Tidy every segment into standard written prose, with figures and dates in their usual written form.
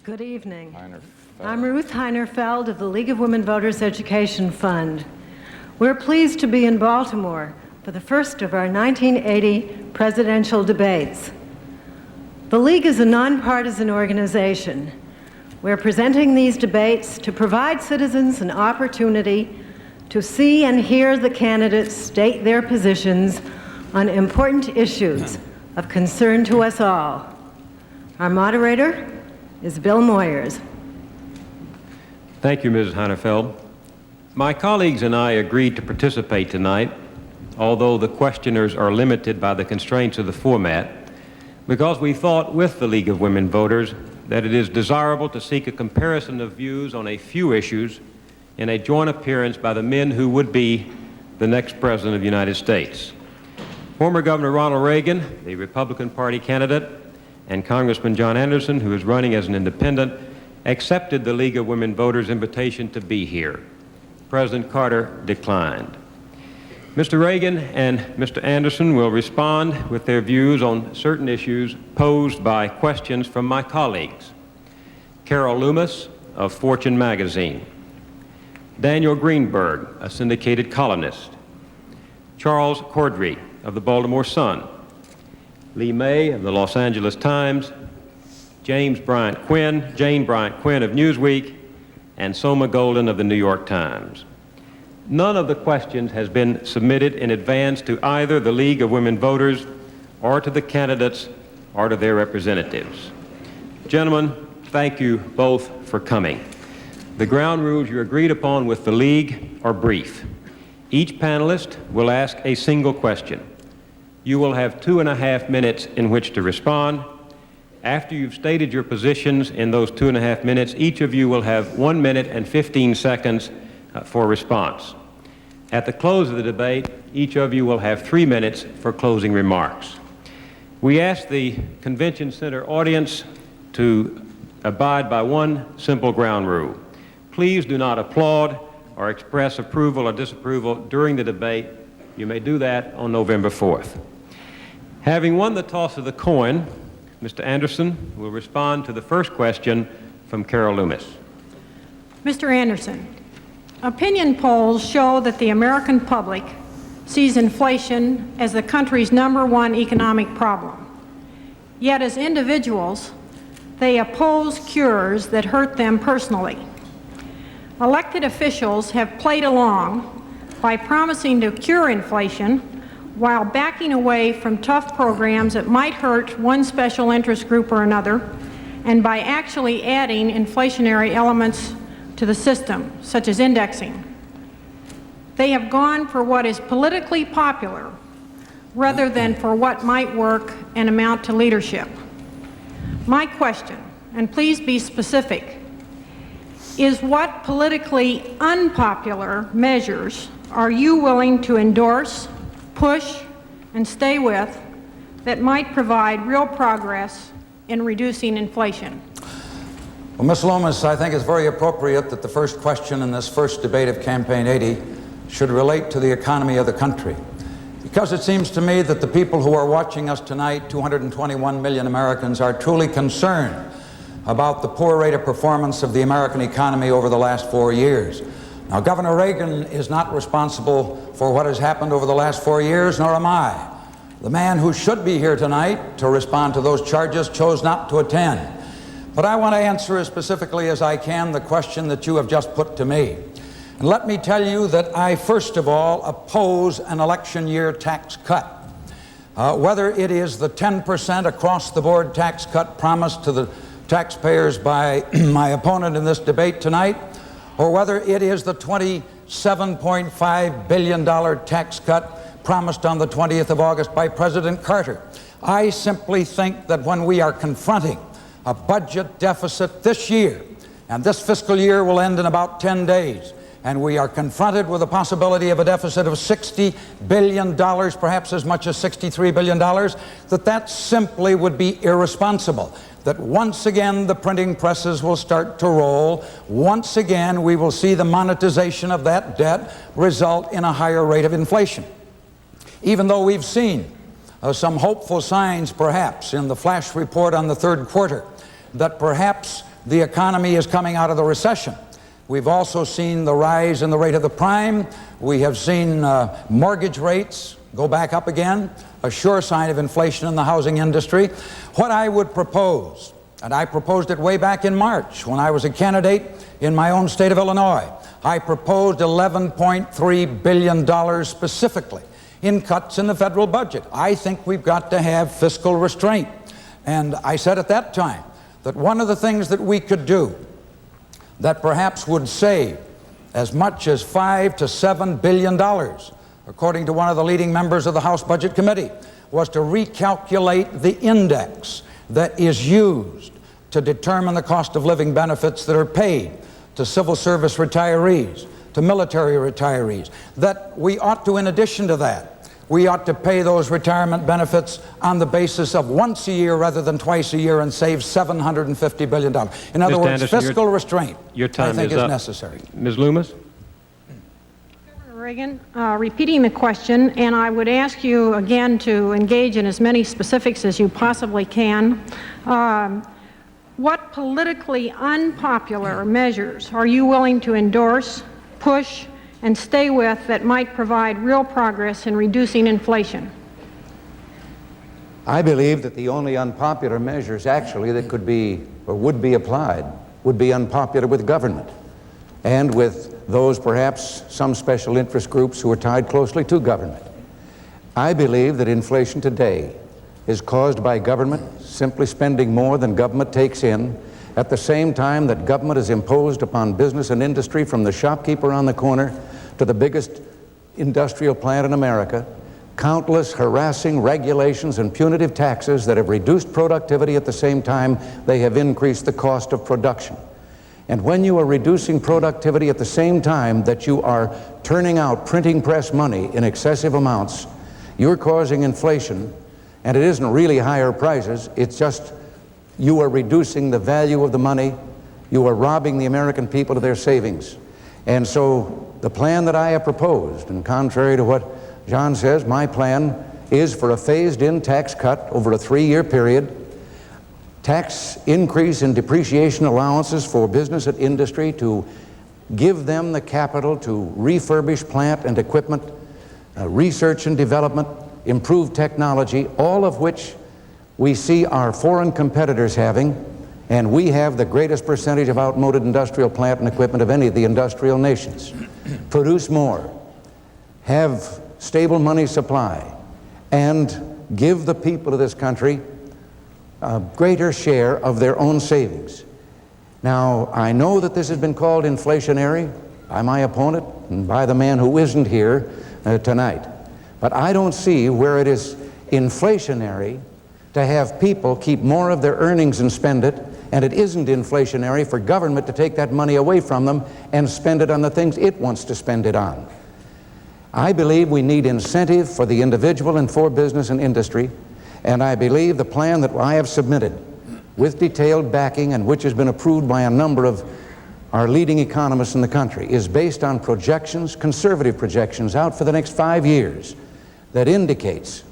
Good evening. I'm Ruth Heinerfeld of the League of Women Voters Education Fund. We're pleased to be in Baltimore for the first of our 1980 presidential debates. The League is a nonpartisan organization. We're presenting these debates to provide citizens an opportunity to see and hear the candidates state their positions on important issues of concern to us all. Our moderator is Bill Moyers. Thank you, Mrs. Heinerfeld. My colleagues and I agreed to participate tonight, although the questioners are limited by the constraints of the format, because we thought with the League of Women Voters that it is desirable to seek a comparison of views on a few issues in a joint appearance by the men who would be the next President of the United States. Former Governor Ronald Reagan, the Republican Party candidate, and Congressman John Anderson, who is running as an independent, accepted the League of Women Voters' invitation to be here. President Carter declined. Mr. Reagan and Mr. Anderson will respond with their views on certain issues posed by questions from my colleagues. Carol Loomis of Fortune magazine, Daniel Greenberg, a syndicated columnist, Charles Cordry of the Baltimore Sun, Lee May of the Los Angeles Times, Jane Bryant Quinn of Newsweek, and Soma Golden of the New York Times. None of the questions has been submitted in advance to either the League of Women Voters or to the candidates or to their representatives. Gentlemen, thank you both for coming. The ground rules you agreed upon with the League are brief. Each panelist will ask a single question. You will have 2.5 minutes in which to respond. After you've stated your positions in those 2.5 minutes, each of you will have 1 minute and 15 seconds for response. At the close of the debate, each of you will have 3 minutes for closing remarks. We ask the Convention Center audience to abide by one simple ground rule. Please do not applaud or express approval or disapproval during the debate. You may do that on November 4th. Having won the toss of the coin, Mr. Anderson will respond to the first question from Carol Loomis. Mr. Anderson, opinion polls show that the American public sees inflation as the country's #1 economic problem. Yet as individuals, they oppose cures that hurt them personally. Elected officials have played along by promising to cure inflation while backing away from tough programs that might hurt one special interest group or another, and by actually adding inflationary elements to the system, such as indexing. They have gone for what is politically popular rather than for what might work and amount to leadership. My question, and please be specific, is what politically unpopular measures are you willing to endorse, push, and stay with that might provide real progress in reducing inflation? Well, Ms. Loomis, I think it's very appropriate that the first question in this first debate of Campaign 80 should relate to the economy of the country. Because it seems to me that the people who are watching us tonight, 221 million Americans, are truly concerned about the poor rate of performance of the American economy over the last 4 years. Now, Governor Reagan is not responsible for what has happened over the last 4 years, nor am I. The man who should be here tonight to respond to those charges chose not to attend. But I want to answer as specifically as I can the question that you have just put to me. And let me tell you that I, first of all, oppose an election year tax cut. Whether it is the 10% across-the-board tax cut promised to the taxpayers by my opponent in this debate tonight, or whether it is the $27.5 billion tax cut promised on the 20th of August by President Carter. I simply think that when we are confronting a budget deficit this year, and this fiscal year will end in about 10 days, and we are confronted with the possibility of a deficit of $60 billion, perhaps as much as $63 billion, that simply would be irresponsible. That once again the printing presses will start to roll. Once again we will see the monetization of that debt result in a higher rate of inflation. Even though we've seen some hopeful signs perhaps in the flash report on the third quarter that perhaps the economy is coming out of the recession. We've also seen the rise in the rate of the prime. We have seen mortgage rates go back up again, a sure sign of inflation in the housing industry. What I would propose, and I proposed it way back in March when I was a candidate in my own state of Illinois, I proposed $11.3 billion specifically in cuts in the federal budget. I think we've got to have fiscal restraint. And I said at that time that one of the things that we could do that perhaps would save as much as $5 to $7 billion, according to one of the leading members of the House Budget Committee, was to recalculate the index that is used to determine the cost of living benefits that are paid to civil service retirees, to military retirees. That we ought to, in addition to that, we ought to pay those retirement benefits on the basis of once a year rather than twice a year and save $750 billion. In other words, Anderson, fiscal restraint, your time I think, is is up. necessary. Ms. Loomis? Governor Reagan, repeating the question, and I would ask you again to engage in as many specifics as you possibly can. What politically unpopular measures are you willing to endorse, push, and stay with that might provide real progress in reducing inflation? I believe that the only unpopular measures actually that could be or would be applied would be unpopular with government and with those perhaps some special interest groups who are tied closely to government. I believe that inflation today is caused by government simply spending more than government takes in, at the same time that government is imposed upon business and industry, from the shopkeeper on the corner to the biggest industrial plant in America, countless harassing regulations and punitive taxes that have reduced productivity at the same time they have increased the cost of production. And when you are reducing productivity at the same time that you are turning out printing press money in excessive amounts, you're causing inflation, and it isn't really higher prices, it's just you are reducing the value of the money, you are robbing the American people of their savings. And so the plan that I have proposed, and contrary to what John says, my plan is for a phased-in tax cut over a 3-year period, tax increase in depreciation allowances for business and industry to give them the capital to refurbish plant and equipment, research and development, improve technology, all of which we see our foreign competitors having, and we have the greatest percentage of outmoded industrial plant and equipment of any of the industrial nations. Produce more, have stable money supply, and give the people of this country a greater share of their own savings. Now, I know that this has been called inflationary by my opponent and by the man who isn't here tonight, but I don't see where it is inflationary to have people keep more of their earnings and spend it, and it isn't inflationary for government to take that money away from them and spend it on the things it wants to spend it on. I believe we need incentive for the individual and for business and industry, and I believe the plan that I have submitted with detailed backing and which has been approved by a number of our leading economists in the country is based on projections, conservative projections out for the next 5 years that indicates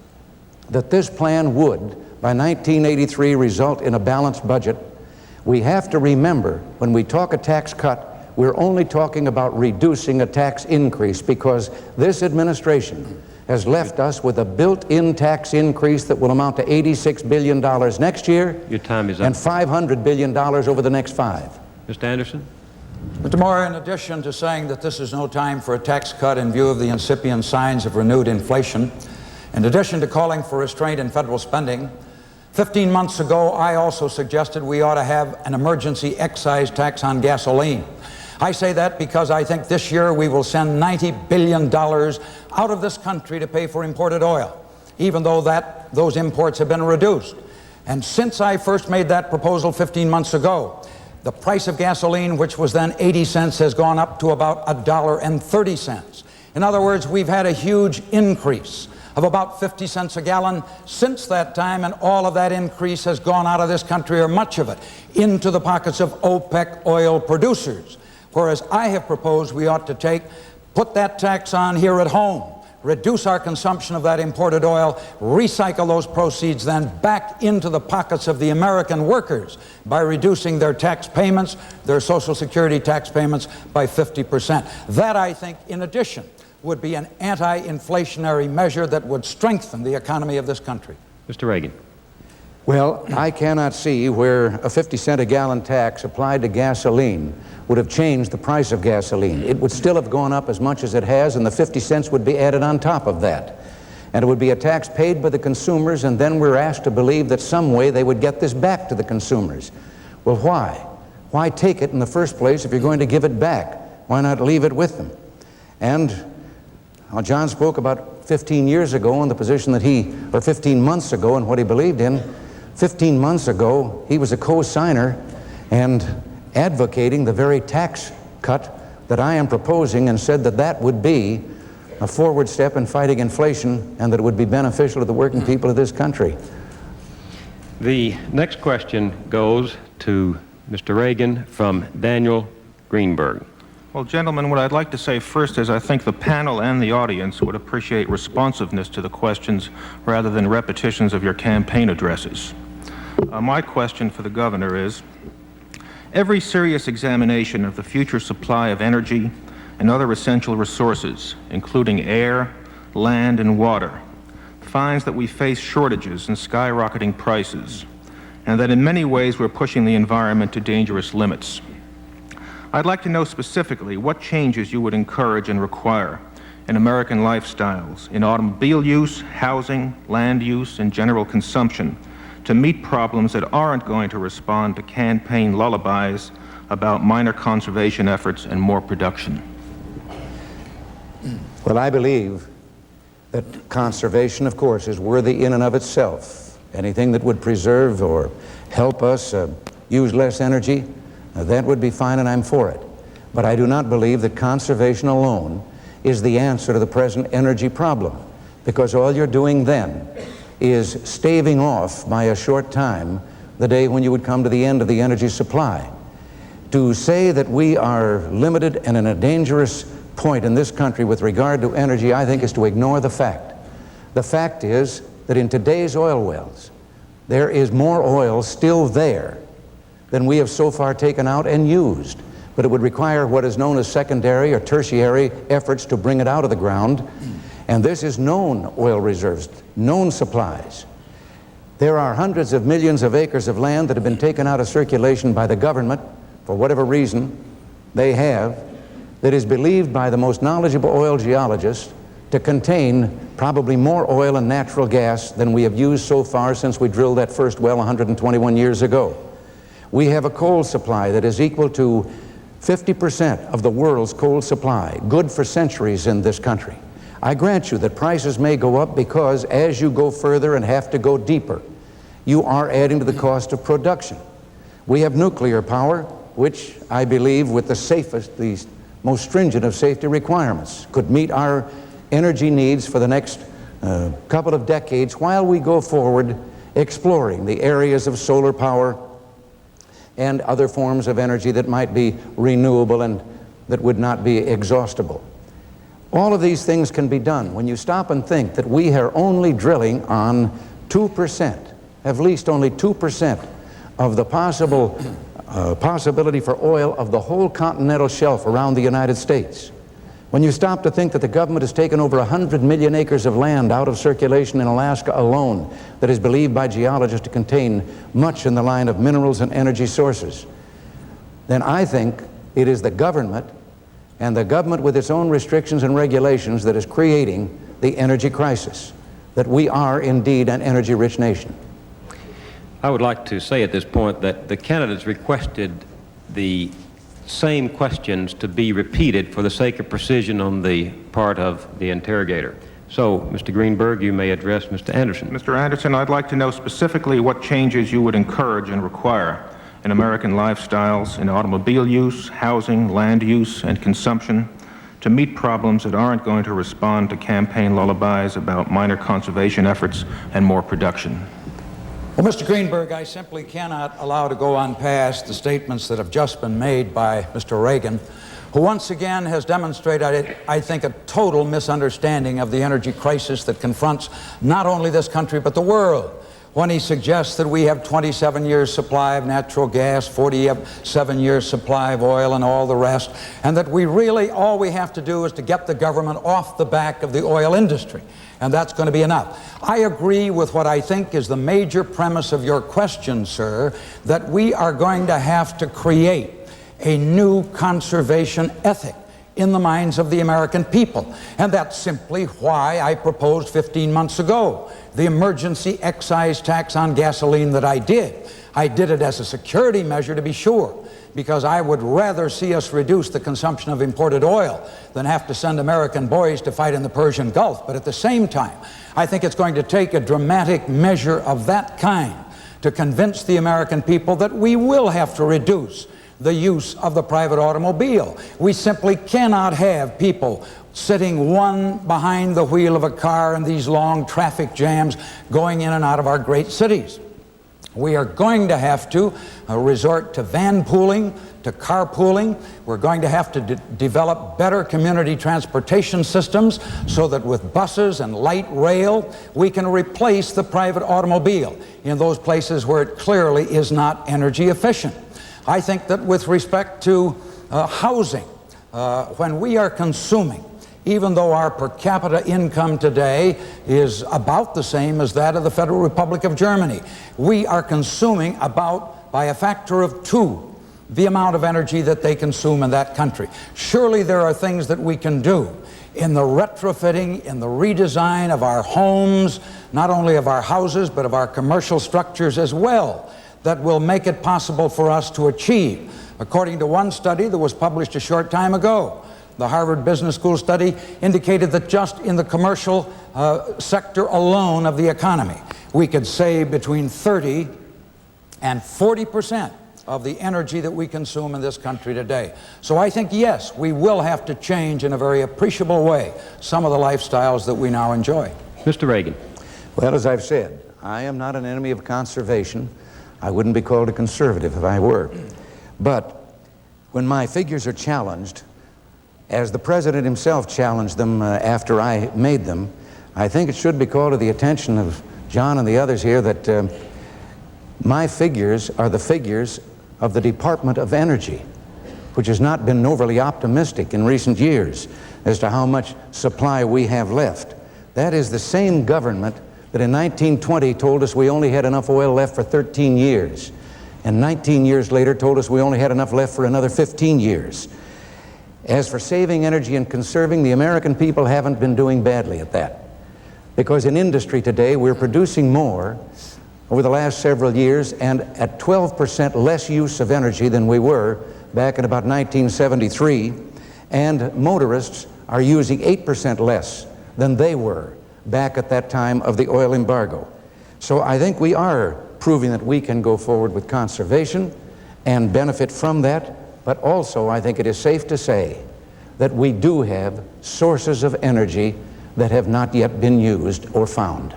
that this plan would, by 1983, result in a balanced budget. We have to remember, when we talk a tax cut, we're only talking about reducing a tax increase, because this administration has left us with a built-in tax increase that will amount to $86 billion next year. Your time is up. And $500 billion over the next 5. Mr. Anderson? Mr. Moore, in addition to saying that this is no time for a tax cut in view of the incipient signs of renewed inflation, in addition to calling for restraint in federal spending, 15 months ago, I also suggested we ought to have an emergency excise tax on gasoline. I say that because I think this year we will send $90 billion out of this country to pay for imported oil, even though those imports have been reduced. And since I first made that proposal 15 months ago, the price of gasoline, which was then 80 cents, has gone up to about $1.30. In other words, we've had a huge increase of about 50 cents a gallon since that time, and all of that increase has gone out of this country, or much of it, into the pockets of OPEC oil producers. Whereas I have proposed we ought to put that tax on here at home, reduce our consumption of that imported oil, recycle those proceeds then back into the pockets of the American workers by reducing their tax payments, their Social Security tax payments by 50%. That, I think, in addition, would be an anti-inflationary measure that would strengthen the economy of this country. Mr. Reagan. Well, I cannot see where a 50-cent a gallon tax applied to gasoline would have changed the price of gasoline. It would still have gone up as much as it has, and the 50 cents would be added on top of that. And it would be a tax paid by the consumers, and then we're asked to believe that some way they would get this back to the consumers. Well, why? Why take it in the first place if you're going to give it back? Why not leave it with them? And John spoke about 15 years ago in the position that or 15 months ago and what he believed in. 15 months ago, he was a co-signer and advocating the very tax cut that I am proposing, and said that that would be a forward step in fighting inflation and that it would be beneficial to the working people of this country. The next question goes to Mr. Reagan from Daniel Greenberg. Well, gentlemen, what I'd like to say first is I think the panel and the audience would appreciate responsiveness to the questions rather than repetitions of your campaign addresses. My question for the governor is, every serious examination of the future supply of energy and other essential resources, including air, land, and water, finds that we face shortages and skyrocketing prices, and that in many ways we're pushing the environment to dangerous limits. I'd like to know specifically what changes you would encourage and require in American lifestyles, in automobile use, housing, land use, and general consumption to meet problems that aren't going to respond to campaign lullabies about minor conservation efforts and more production. Well, I believe that conservation, of course, is worthy in and of itself. Anything that would preserve or help us use less energy, that would be fine, and I'm for it. But I do not believe that conservation alone is the answer to the present energy problem, because all you're doing then is staving off by a short time the day when you would come to the end of the energy supply. To say that we are limited and in a dangerous point in this country with regard to energy, I think, is to ignore the fact. The fact is that in today's oil wells, there is more oil still there than we have so far taken out and used. But it would require what is known as secondary or tertiary efforts to bring it out of the ground. And this is known oil reserves, known supplies. There are hundreds of millions of acres of land that have been taken out of circulation by the government, for whatever reason they have, that is believed by the most knowledgeable oil geologists to contain probably more oil and natural gas than we have used so far since we drilled that first well 121 years ago. We have a coal supply that is equal to 50% of the world's coal supply, good for centuries in this country. I grant you that prices may go up because as you go further and have to go deeper, you are adding to the cost of production. We have nuclear power, which I believe with the safest, the most stringent of safety requirements, could meet our energy needs for the next couple of decades while we go forward exploring the areas of solar power and other forms of energy that might be renewable and that would not be exhaustible. All of these things can be done when you stop and think that we are only drilling on 2%, at least only 2% of the possibility for oil of the whole continental shelf around the United States. When you stop to think that the government has taken over 100 million acres of land out of circulation in Alaska alone that is believed by geologists to contain much in the line of minerals and energy sources, then I think it is the government, and the government with its own restrictions and regulations, that is creating the energy crisis, that we are indeed an energy-rich nation. I would like to say at this point that the candidates requested the same questions to be repeated for the sake of precision on the part of the interrogator. So, Mr. Greenberg, you may address Mr. Anderson. Mr. Anderson, I'd like to know specifically what changes you would encourage and require in American lifestyles, in automobile use, housing, land use, and consumption to meet problems that aren't going to respond to campaign lullabies about minor conservation efforts and more production. Well, Mr. Greenberg, I simply cannot allow to go on past the statements that have just been made by Mr. Reagan, who once again has demonstrated, I think, a total misunderstanding of the energy crisis that confronts not only this country but the world, when he suggests that we have 27 years supply of natural gas, 47 years supply of oil and all the rest, and that we really, all we have to do is to get the government off the back of the oil industry, and that's going to be enough. I agree with what I think is the major premise of your question, sir, that we are going to have to create a new conservation ethic in the minds of the American people. And that's simply why I proposed 15 months ago the emergency excise tax on gasoline that I did. I did it as a security measure, to be sure, because I would rather see us reduce the consumption of imported oil than have to send American boys to fight in the Persian Gulf. But at the same time, I think it's going to take a dramatic measure of that kind to convince the American people that we will have to reduce the use of the private automobile. We simply cannot have people sitting one behind the wheel of a car in these long traffic jams going in and out of our great cities. We are going to have to resort to van pooling, to carpooling. We're going to have to develop better community transportation systems so that with buses and light rail, we can replace the private automobile in those places where it clearly is not energy efficient. I think that with respect to housing, when we are consuming, even though our per capita income today is about the same as that of the Federal Republic of Germany, we are consuming about, by a factor of 2, the amount of energy that they consume in that country. Surely there are things that we can do in the retrofitting, in the redesign of our homes, not only of our houses, but of our commercial structures as well, that will make it possible for us to achieve. According to one study that was published a short time ago, the Harvard Business School study indicated that just in the commercial sector alone of the economy, we could save between 30 and 40% of the energy that we consume in this country today. So I think, yes, we will have to change in a very appreciable way some of the lifestyles that we now enjoy. Mr. Reagan. Well, as I've said, I am not an enemy of conservation. I wouldn't be called a conservative if I were. But when my figures are challenged, as the President himself challenged them after I made them, I think it should be called to the attention of John and the others here that my figures are the figures of the Department of Energy, which has not been overly optimistic in recent years as to how much supply we have left. That is the same government that in 1920 told us we only had enough oil left for 13 years, and 19 years later told us we only had enough left for another 15 years. As for saving energy and conserving, the American people haven't been doing badly at that. Because in industry today, we're producing more over the last several years and at 12% less use of energy than we were back in about 1973. And motorists are using 8% less than they were back at that time of the oil embargo. So I think we are proving that we can go forward with conservation and benefit from that. But also, I think it is safe to say that we do have sources of energy that have not yet been used or found.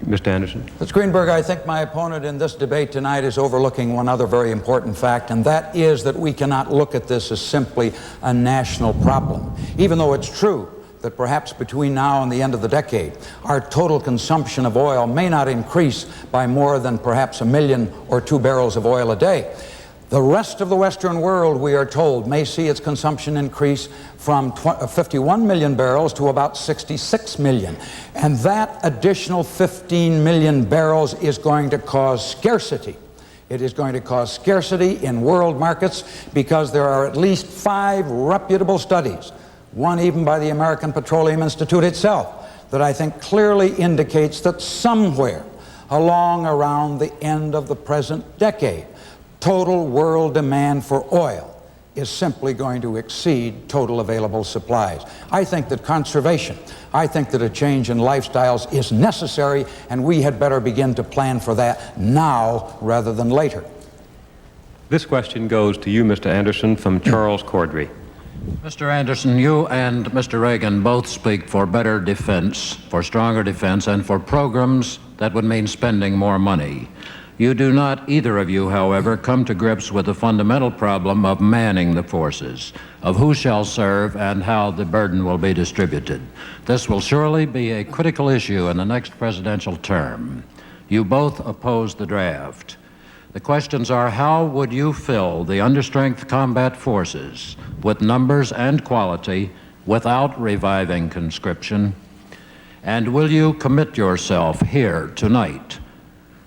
Mr. Anderson. Mr. Greenberg, I think my opponent in this debate tonight is overlooking one other very important fact, and that is that we cannot look at this as simply a national problem. Even though it's true that perhaps between now and the end of the decade, our total consumption of oil may not increase by more than perhaps 1 million or 2 barrels of oil a day. The rest of the Western world, we are told, may see its consumption increase from 51 million barrels to about 66 million. And that additional 15 million barrels is going to cause scarcity. It is going to cause scarcity in world markets because there are at least 5 reputable studies, one even by the American Petroleum Institute itself, that I think clearly indicates that somewhere along around the end of the present decade, total world demand for oil is simply going to exceed total available supplies. I think that conservation, I think that a change in lifestyles is necessary, and we had better begin to plan for that now rather than later. This question goes to you, Mr. Anderson, from Charles Cordry. Mr. Anderson, you and Mr. Reagan both speak for better defense, for stronger defense, and for programs that would mean spending more money. You do not, either of you, however, come to grips with the fundamental problem of manning the forces, of who shall serve and how the burden will be distributed. This will surely be a critical issue in the next presidential term. You both oppose the draft. The questions are, how would you fill the understrength combat forces with numbers and quality without reviving conscription? And will you commit yourself here tonight,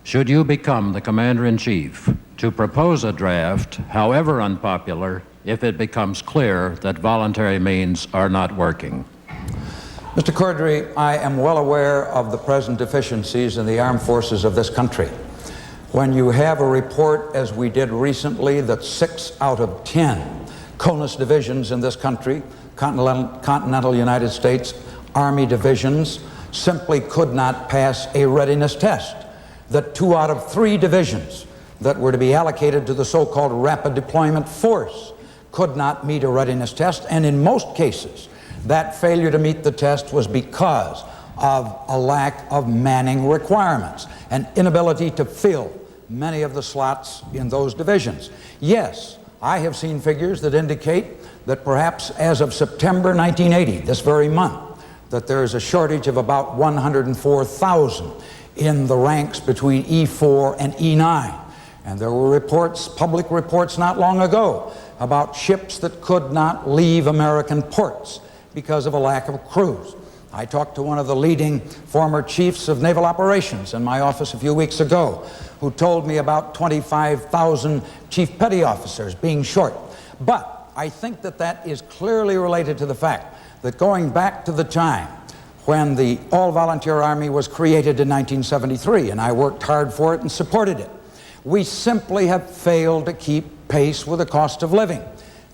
should you become the Commander-in-Chief, to propose a draft, however unpopular, if it becomes clear that voluntary means are not working? Mr. Cordray, I am well aware of the present deficiencies in the armed forces of this country. When you have a report, as we did recently, that 6 out of 10 CONUS divisions in this country, continental United States Army divisions, simply could not pass a readiness test, that 2 out of 3 divisions that were to be allocated to the so-called rapid deployment force could not meet a readiness test, and in most cases, that failure to meet the test was because of a lack of manning requirements, an inability to fill many of the slots in those divisions. Yes, I have seen figures that indicate that perhaps as of September 1980, this very month, that there is a shortage of about 104,000 in the ranks between E4 and E9. And there were reports, public reports not long ago, about ships that could not leave American ports because of a lack of crews. I talked to one of the leading former chiefs of naval operations in my office a few weeks ago, who told me about 25,000 chief petty officers being short. But I think that that is clearly related to the fact that going back to the time when the all-volunteer Army was created in 1973, and I worked hard for it and supported it, we simply have failed to keep pace with the cost of living.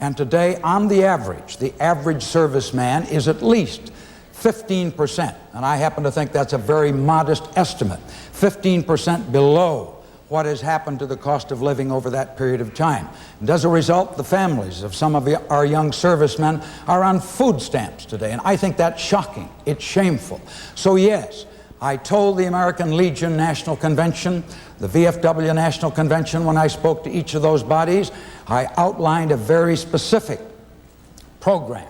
And today, on the average serviceman is at least 15%, and I happen to think that's a very modest estimate, 15% below what has happened to the cost of living over that period of time. And as a result, the families of some of our young servicemen are on food stamps today, and I think that's shocking. It's shameful. So yes, I told the American Legion National Convention, the VFW National Convention, when I spoke to each of those bodies, I outlined a very specific program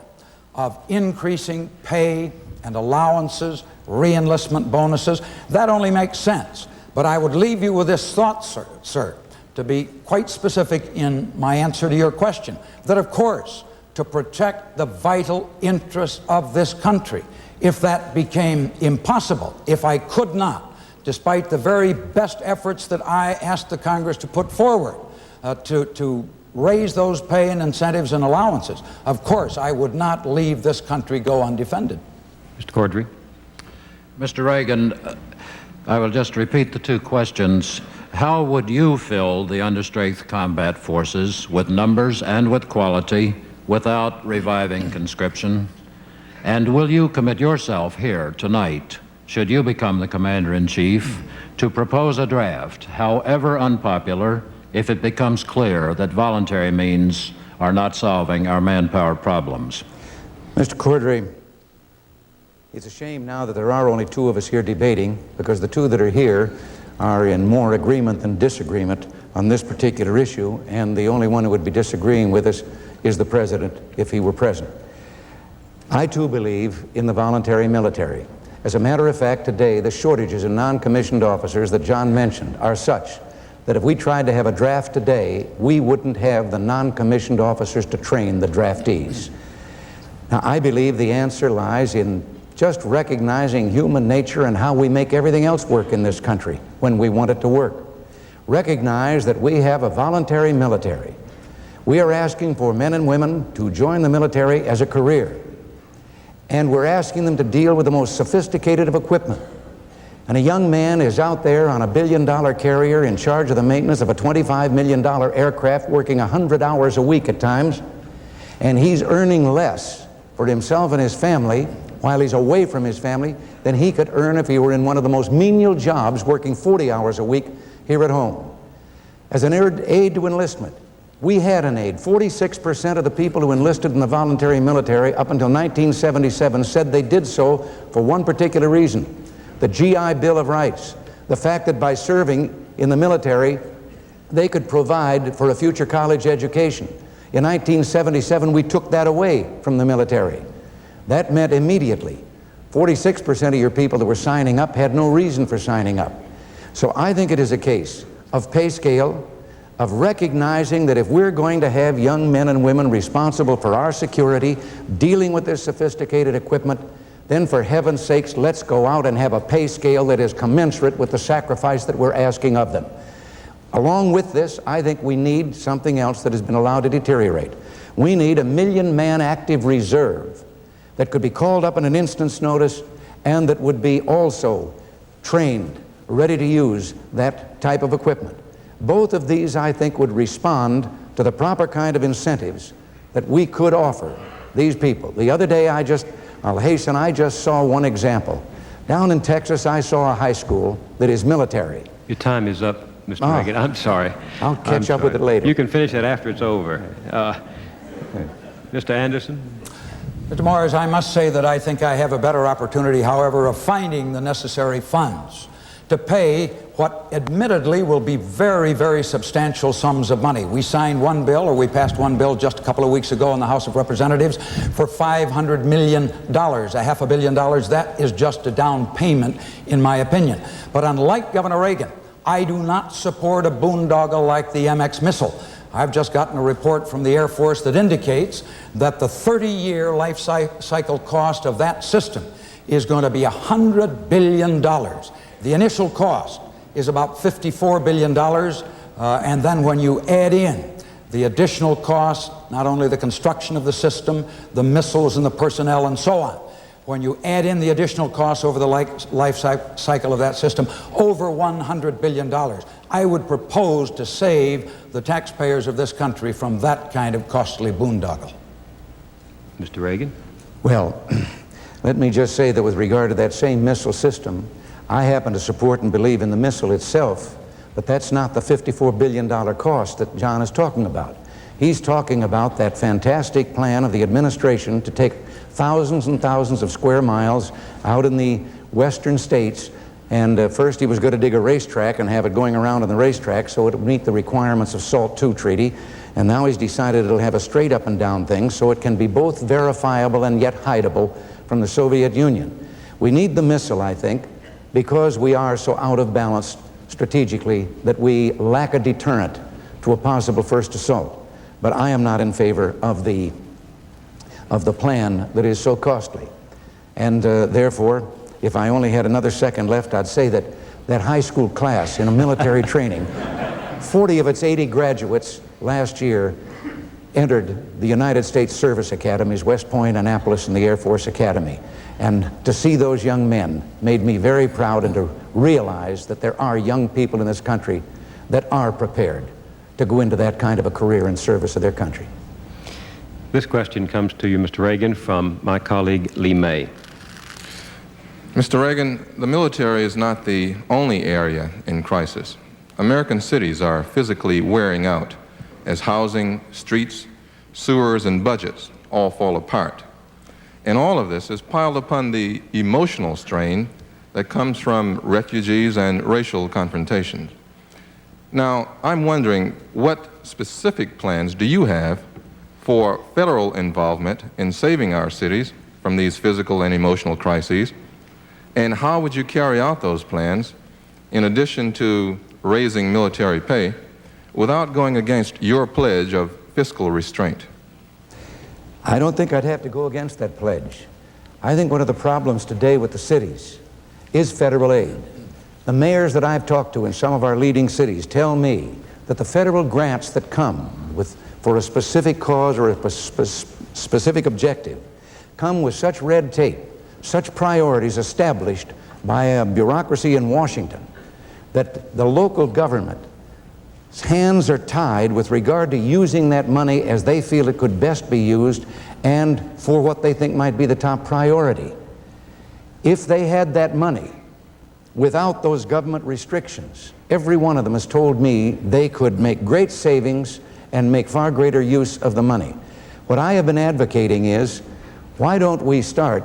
of increasing pay and allowances, re-enlistment bonuses. That only makes sense. But I would leave you with this thought, sir, to be quite specific in my answer to your question, that of course, to protect the vital interests of this country, if that became impossible, if I could not, despite the very best efforts that I asked the Congress to put forward to raise those pay and incentives and allowances, of course, I would not leave this country go undefended. Mr. Cordray. Mr. Reagan, I will just repeat the 2 questions. How would you fill the understrength combat forces with numbers and with quality without reviving conscription? And will you commit yourself here tonight, should you become the Commander-in-Chief, to propose a draft, however unpopular, if it becomes clear that voluntary means are not solving our manpower problems? Mr. Cordray, it's a shame now that there are only 2 of us here debating, because the 2 that are here are in more agreement than disagreement on this particular issue, and the only one who would be disagreeing with us is the President if he were present. I too believe in the voluntary military. As a matter of fact, today the shortages in non-commissioned officers that John mentioned are such that if we tried to have a draft today, we wouldn't have the non-commissioned officers to train the draftees. Now, I believe the answer lies in just recognizing human nature and how we make everything else work in this country when we want it to work. Recognize that we have a voluntary military. We are asking for men and women to join the military as a career, and we're asking them to deal with the most sophisticated of equipment. And a young man is out there on a $1 billion carrier in charge of the maintenance of a $25 million aircraft, working 100 hours a week at times, and he's earning less for himself and his family while he's away from his family than he could earn if he were in one of the most menial jobs, working 40 hours a week here at home. As an aid to enlistment, we had an aid. 46% of the people who enlisted in the voluntary military up until 1977 said they did so for one particular reason: the GI Bill of Rights. The fact that by serving in the military, they could provide for a future college education. In 1977, we took that away from the military. That meant immediately 46% of your people that were signing up had no reason for signing up. So I think it is a case of pay scale, of recognizing that if we're going to have young men and women responsible for our security, dealing with this sophisticated equipment, then for heaven's sakes, let's go out and have a pay scale that is commensurate with the sacrifice that we're asking of them. Along with this, I think we need something else that has been allowed to deteriorate. We need a 1 million-man active reserve that could be called up on an instant's notice and that would be also trained, ready to use that type of equipment. Both of these, I think, would respond to the proper kind of incentives that we could offer these people. The other day, I just saw one example. Down in Texas, I saw a high school that is military. Your time is up, Mr. Reagan. I'm sorry. I'll catch up with it later. You can finish that after it's over. Mr. Anderson? Mr. Morris, I must say that I think I have a better opportunity, however, of finding the necessary funds to pay what admittedly will be very, very substantial sums of money. We signed one bill, or we passed one bill just a couple of weeks ago in the House of Representatives for $500 million, $500 million. That is just a down payment, in my opinion. But unlike Governor Reagan, I do not support a boondoggle like the MX missile. I've just gotten a report from the Air Force that indicates that the 30-year life cycle cost of that system is going to be $100 billion. The initial cost is about $54 billion, and then when you add in the additional cost, not only the construction of the system, the missiles and the personnel and so on, when you add in the additional costs over the life cycle of that system, over $100 billion. I would propose to save the taxpayers of this country from that kind of costly boondoggle. Mr. Reagan? Well, let me just say that with regard to that same missile system, I happen to support and believe in the missile itself, but that's not the $54 billion cost that John is talking about. He's talking about that fantastic plan of the administration to take thousands and thousands of square miles out in the western states, and first he was going to dig a racetrack and have it going around on the racetrack so it would meet the requirements of SALT II treaty, and now he's decided it'll have a straight up and down thing so it can be both verifiable and yet hideable from the Soviet Union. We need the missile, I think, because we are so out of balance strategically that we lack a deterrent to a possible first assault. But I am not in favor of the plan that is so costly. And therefore, if I only had another second left, I'd say that that high school class in a military training, 40 of its 80 graduates last year entered the United States Service Academies, West Point, Annapolis, and the Air Force Academy. And to see those young men made me very proud, and to realize that there are young people in this country that are prepared to go into that kind of a career in service of their country. This question comes to you, Mr. Reagan, from my colleague Lee May. Mr. Reagan, the military is not the only area in crisis. American cities are physically wearing out as housing, streets, sewers, and budgets all fall apart. And all of this is piled upon the emotional strain that comes from refugees and racial confrontations. Now, I'm wondering, what specific plans do you have for federal involvement in saving our cities from these physical and emotional crises? And how would you carry out those plans, in addition to raising military pay, without going against your pledge of fiscal restraint? I don't think I'd have to go against that pledge. I think one of the problems today with the cities is federal aid. The mayors that I've talked to in some of our leading cities tell me that the federal grants that come for a specific cause or a specific objective come with such red tape, such priorities established by a bureaucracy in Washington, that the local government's hands are tied with regard to using that money as they feel it could best be used and for what they think might be the top priority. If they had that money without those government restrictions, every one of them has told me they could make great savings and make far greater use of the money. What I have been advocating is, why don't we start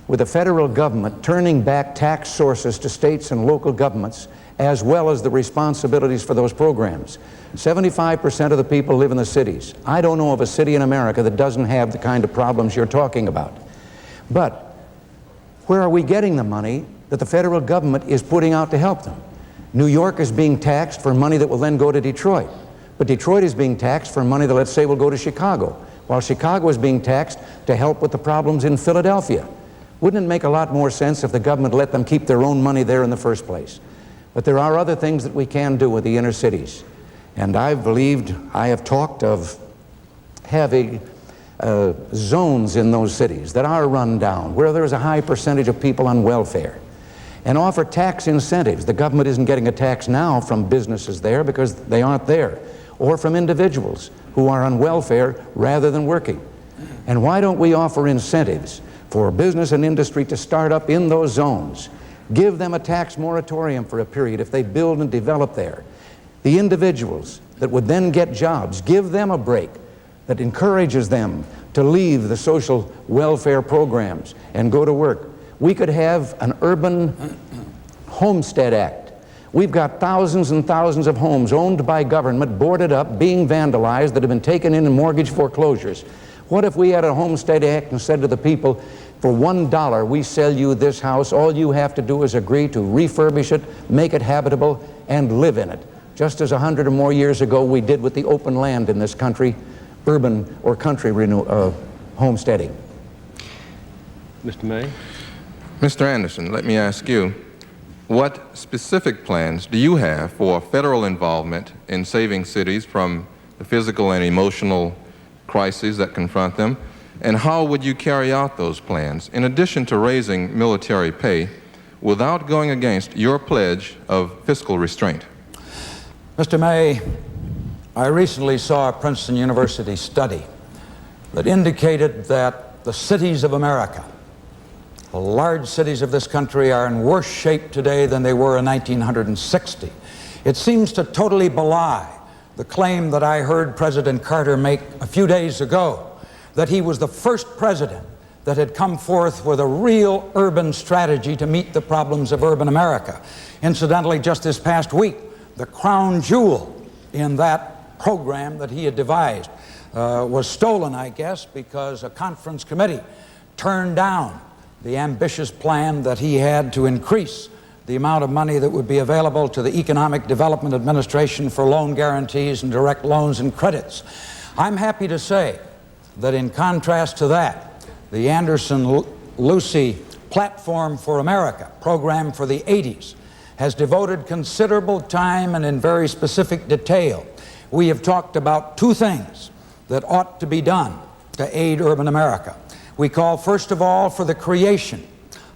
with the federal government turning back tax sources to states and local governments as well as the responsibilities for those programs. 75% of the people live in the cities. I don't know of a city in America that doesn't have the kind of problems you're talking about. But where are we getting the money that the federal government is putting out to help them? New York is being taxed for money that will then go to Detroit. But Detroit is being taxed for money that, let's say, will go to Chicago, while Chicago is being taxed to help with the problems in Philadelphia. Wouldn't it make a lot more sense if the government let them keep their own money there in the first place? But there are other things that we can do with the inner cities. And I have talked of having zones in those cities that are run down, where there is a high percentage of people on welfare, and offer tax incentives. The government isn't getting a tax now from businesses there because they aren't there, or from individuals who are on welfare rather than working. And why don't we offer incentives for business and industry to start up in those zones? Give them a tax moratorium for a period if they build and develop there. The individuals that would then get jobs, give them a break that encourages them to leave the social welfare programs and go to work. We could have an urban homestead act. We've got thousands and thousands of homes owned by government, boarded up, being vandalized, that have been taken in mortgage foreclosures. What if we had a homestead act and said to the people, for $1 we sell you this house, all you have to do is agree to refurbish it, make it habitable, and live in it, just as 100 or more years ago we did with the open land in this country, urban or country homesteading. Mr. May? Mr. Anderson, let me ask you, what specific plans do you have for federal involvement in saving cities from the physical and emotional crises that confront them? And how would you carry out those plans, in addition to raising military pay, without going against your pledge of fiscal restraint? Mr. May, I recently saw a Princeton University study that indicated that the cities of America, the large cities of this country, are in worse shape today than they were in 1960. It seems to totally belie the claim that I heard President Carter make a few days ago, that he was the first president that had come forth with a real urban strategy to meet the problems of urban America. Incidentally, just this past week, the crown jewel in that program that he had devised was stolen, I guess, because a conference committee turned down the ambitious plan that he had to increase the amount of money that would be available to the Economic Development Administration for loan guarantees and direct loans and credits. I'm happy to say that in contrast to that, the Anderson-Lucy Platform for America program for the 80s has devoted considerable time and in very specific detail. We have talked about two things that ought to be done to aid urban America. We call, first of all, for the creation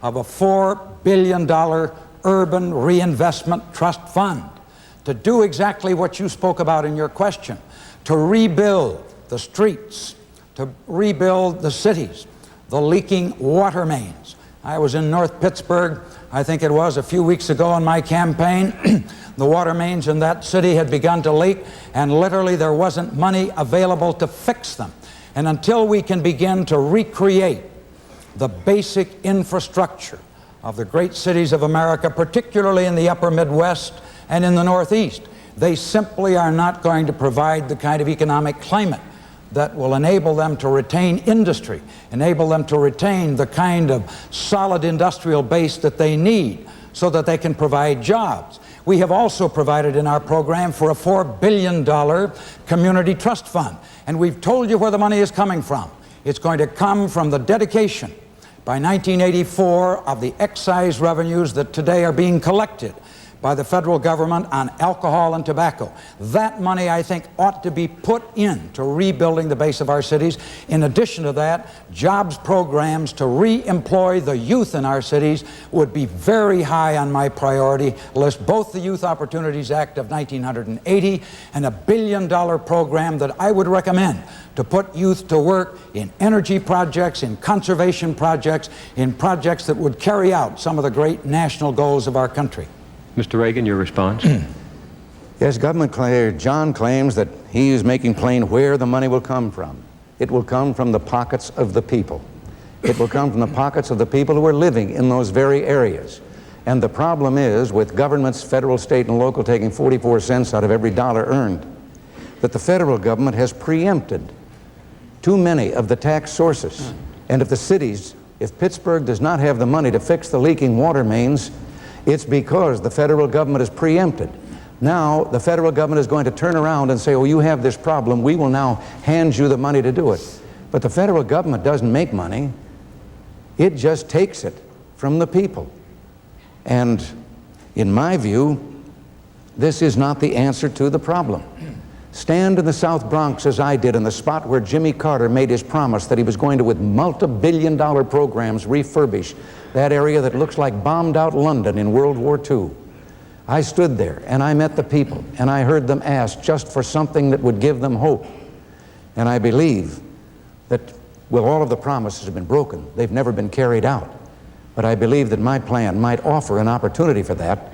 of a $4 billion urban reinvestment trust fund to do exactly what you spoke about in your question, to rebuild the streets, to rebuild the cities, the leaking water mains. I was in North Pittsburgh, I think it was a few weeks ago in my campaign. The water mains in that city had begun to leak, and literally there wasn't money available to fix them. And until we can begin to recreate the basic infrastructure of the great cities of America, particularly in the upper Midwest and in the Northeast, they simply are not going to provide the kind of economic climate that will enable them to retain industry, enable them to retain the kind of solid industrial base that they need so that they can provide jobs. We have also provided in our program for a $4 billion community trust fund, and we've told you where the money is coming from. It's going to come from the dedication by 1984 of the excise revenues that today are being collected by the federal government on alcohol and tobacco. That money, I think, ought to be put into rebuilding the base of our cities. In addition to that, jobs programs to re-employ the youth in our cities would be very high on my priority list, both the Youth Opportunities Act of 1980 and a $1 billion program that I would recommend to put youth to work in energy projects, in conservation projects, in projects that would carry out some of the great national goals of our country. Mr. Reagan, your response? Yes, John claims that he is making plain where the money will come from. It will come from the pockets of the people. It will come from the pockets of the people who are living in those very areas. And the problem is, with governments, federal, state, and local, taking 44 cents out of every dollar earned, that the federal government has preempted too many of the tax sources. And if the cities, if Pittsburgh does not have the money to fix the leaking water mains, it's because the federal government is preempted. Now, the federal government is going to turn around and say, oh, you have this problem, we will now hand you the money to do it. But the federal government doesn't make money. It just takes it from the people. And in my view, this is not the answer to the problem. Stand in the South Bronx as I did, in the spot where Jimmy Carter made his promise that he was going to, with multi-billion-dollar programs, refurbish that area that looks like bombed-out London in World War II. I stood there and I met the people and I heard them ask just for something that would give them hope. And I believe that, well, all of the promises have been broken. They've never been carried out. But I believe that my plan might offer an opportunity for that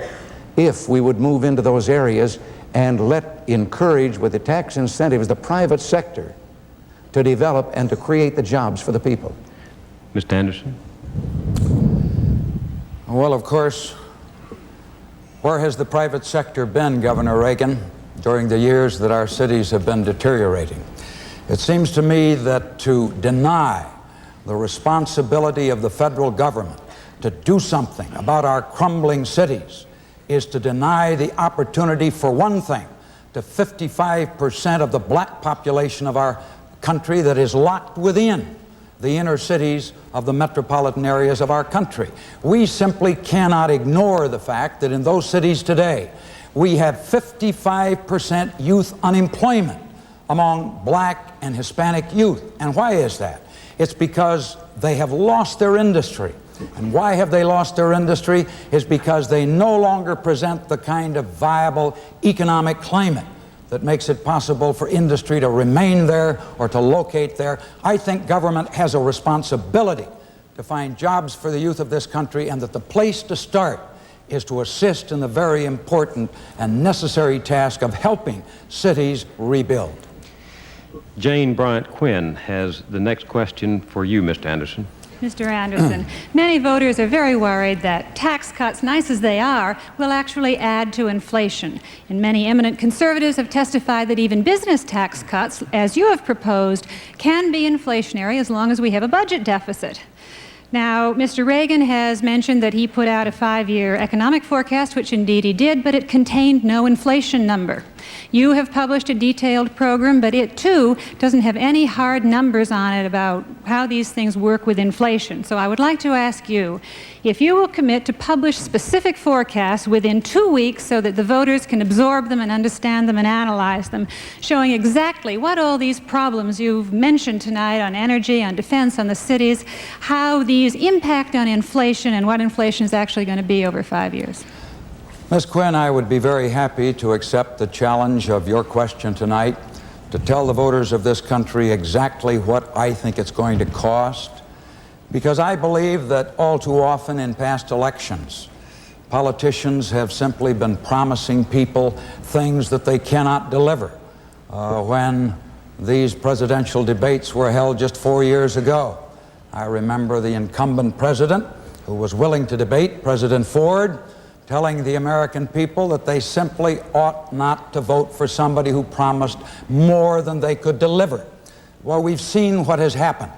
if we would move into those areas and encourage with the tax incentives the private sector to develop and to create the jobs for the people. Mr. Anderson? Well, of course, where has the private sector been, Governor Reagan, during the years that our cities have been deteriorating? It seems to me that to deny the responsibility of the federal government to do something about our crumbling cities is to deny the opportunity, for one thing, to 55% of the black population of our country that is locked within the inner cities of the metropolitan areas of our country. We simply cannot ignore the fact that in those cities today, we have 55% youth unemployment among black and Hispanic youth. And why is that? It's because they have lost their industry. And why have they lost their industry? Is because they no longer present the kind of viable economic climate that makes it possible for industry to remain there or to locate there. I think government has a responsibility to find jobs for the youth of this country, and that the place to start is to assist in the very important and necessary task of helping cities rebuild. Jane Bryant Quinn has the next question for you, Mr. Anderson. Mr. Anderson, many voters are very worried that tax cuts, nice as they are, will actually add to inflation. And many eminent conservatives have testified that even business tax cuts, as you have proposed, can be inflationary as long as we have a budget deficit. Now, Mr. Reagan has mentioned that he put out a 5-year economic forecast, which indeed he did, but it contained no inflation number. You have published a detailed program, but it too doesn't have any hard numbers on it about how these things work with inflation. So I would like to ask you if you will commit to publish specific forecasts within 2 weeks so that the voters can absorb them and understand them and analyze them, showing exactly what all these problems you've mentioned tonight on energy, on defense, on the cities, how these impact on inflation and what inflation is actually going to be over 5 years. Ms. Quinn, I would be very happy to accept the challenge of your question tonight to tell the voters of this country exactly what I think it's going to cost, because I believe that all too often in past elections, politicians have simply been promising people things that they cannot deliver. When these presidential debates were held just 4 years ago, I remember the incumbent president who was willing to debate, President Ford, telling the American people that they simply ought not to vote for somebody who promised more than they could deliver. Well, we've seen what has happened.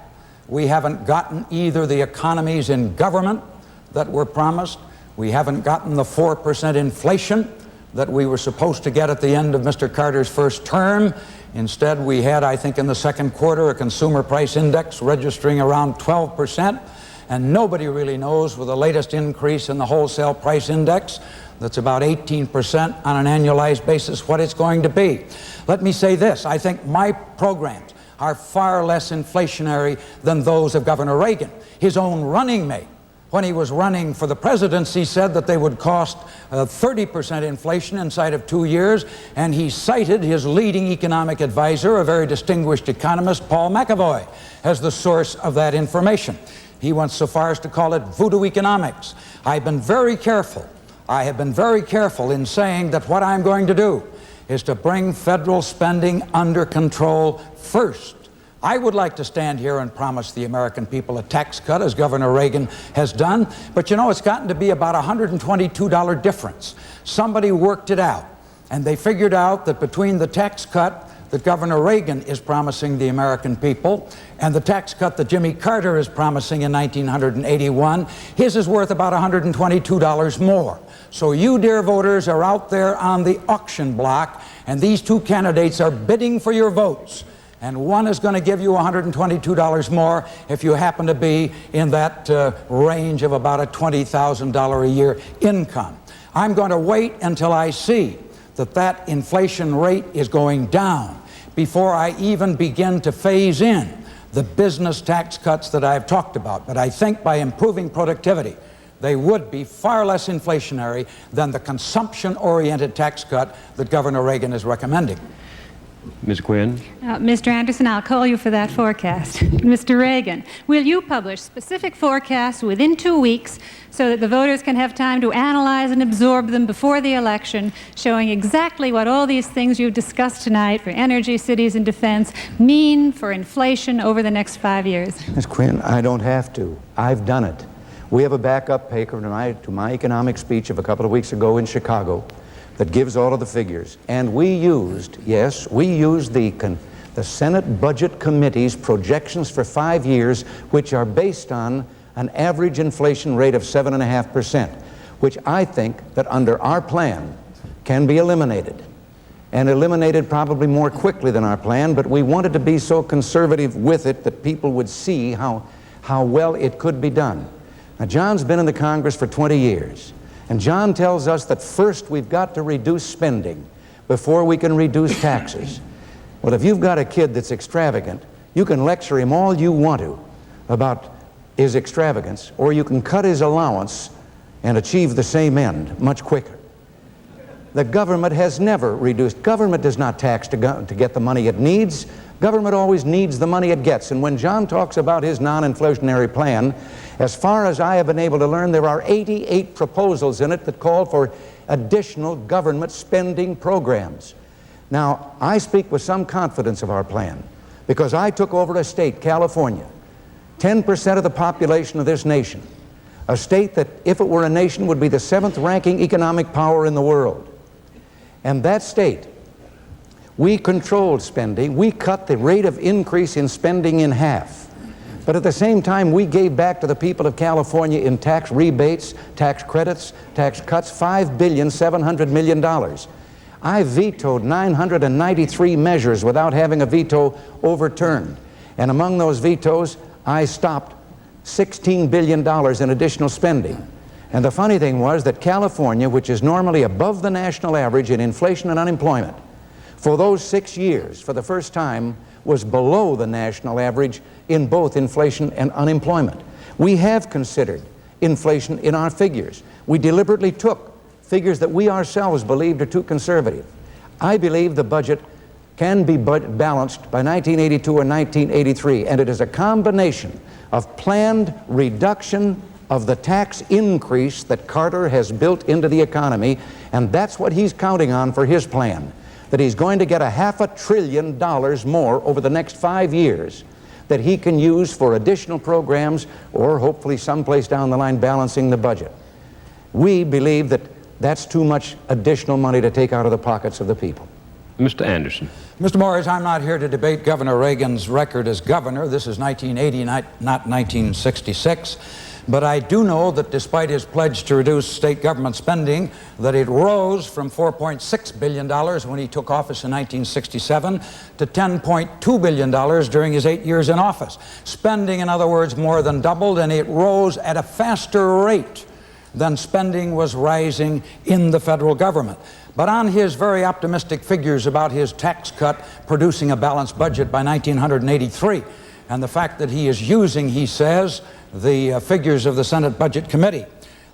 We haven't gotten either the economies in government that were promised. We haven't gotten the 4% inflation that we were supposed to get at the end of Mr. Carter's first term. Instead, we had, I think, in the second quarter, a consumer price index registering around 12%. And nobody really knows, with the latest increase in the wholesale price index, that's about 18% on an annualized basis, what it's going to be. Let me say this. I think my programs are far less inflationary than those of Governor Reagan. His own running mate, when he was running for the presidency, said that they would cost 30% inflation inside of 2 years, and he cited his leading economic advisor, a very distinguished economist, Paul McAvoy, as the source of that information. He went so far as to call it voodoo economics. I've been very careful. I have been very careful in saying that what I'm going to do is to bring federal spending under control first. I would like to stand here and promise the American people a tax cut, as Governor Reagan has done, but you know, it's gotten to be about a $122 difference. Somebody worked it out, and they figured out that between the tax cut that Governor Reagan is promising the American people and the tax cut that Jimmy Carter is promising in 1981, his is worth about $122 more. So you, dear voters, are out there on the auction block, and these two candidates are bidding for your votes. And one is going to give you $122 more if you happen to be in that range of about a $20,000 a year income. I'm going to wait until I see that inflation rate is going down before I even begin to phase in the business tax cuts that I've talked about. But I think by improving productivity, they would be far less inflationary than the consumption-oriented tax cut that Governor Reagan is recommending. Ms. Quinn? Mr. Anderson, I'll call you for that forecast. Mr. Reagan, will you publish specific forecasts within 2 weeks so that the voters can have time to analyze and absorb them before the election, showing exactly what all these things you've discussed tonight for energy, cities, and defense mean for inflation over the next 5 years? Ms. Quinn, I don't have to. I've done it. We have a backup paper to my economic speech of a couple of weeks ago in Chicago that gives all of the figures. And we used, yes, we used the Senate Budget Committee's projections for 5 years, which are based on an average inflation rate of 7.5%, which I think that under our plan can be eliminated, and eliminated probably more quickly than our plan, but we wanted to be so conservative with it that people would see how well it could be done. Now, John's been in the Congress for 20 years. And John tells us that first we've got to reduce spending before we can reduce taxes. Well, if you've got a kid that's extravagant, you can lecture him all you want to about his extravagance, or you can cut his allowance and achieve the same end much quicker. The government has never reduced. Government does not tax to get the money it needs. Government always needs the money it gets. And when John talks about his non-inflationary plan, as far as I have been able to learn, there are 88 proposals in it that call for additional government spending programs. Now, I speak with some confidence of our plan because I took over a state, California, 10% of the population of this nation, a state that, if it were a nation, would be the 7th ranking economic power in the world. And that state, we controlled spending. We cut the rate of increase in spending in half. But at the same time, we gave back to the people of California in tax rebates, tax credits, tax cuts, $5.7 billion. I vetoed 993 measures without having a veto overturned. And among those vetoes, I stopped $16 billion in additional spending. And the funny thing was that California, which is normally above the national average in inflation and unemployment, for those 6 years, for the first time, was below the national average in both inflation and unemployment. We have considered inflation in our figures. We deliberately took figures that we ourselves believed are too conservative. I believe the budget can be balanced by 1982 or 1983, and it is a combination of planned reduction of the tax increase that Carter has built into the economy, and that's what he's counting on for his plan, that he's going to get $500 billion more over the next 5 years that he can use for additional programs or hopefully someplace down the line balancing the budget. We believe that that's too much additional money to take out of the pockets of the people. Mr. Anderson. Mr. Morris, I'm not here to debate Governor Reagan's record as governor. This is 1980, not 1966. But I do know that despite his pledge to reduce state government spending, that it rose from $4.6 billion when he took office in 1967 to $10.2 billion during his 8 years in office. Spending, in other words, more than doubled, and it rose at a faster rate than spending was rising in the federal government. But on his very optimistic figures about his tax cut producing a balanced budget by 1983, and the fact that he is using, he says, the figures of the Senate Budget Committee.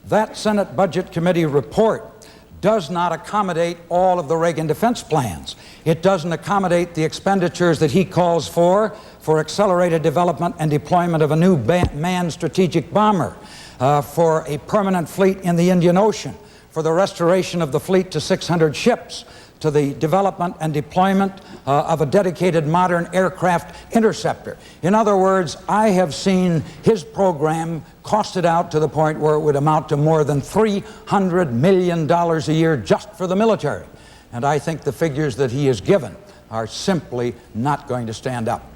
That Senate Budget Committee report does not accommodate all of the Reagan defense plans. It doesn't accommodate the expenditures that he calls for accelerated development and deployment of a new manned strategic bomber, for a permanent fleet in the Indian Ocean, for the restoration of the fleet to 600 ships, to the development and deployment of a dedicated modern aircraft interceptor. In other words, I have seen his program costed out to the point where it would amount to more than $300 million a year just for the military. And I think the figures that he has given are simply not going to stand up.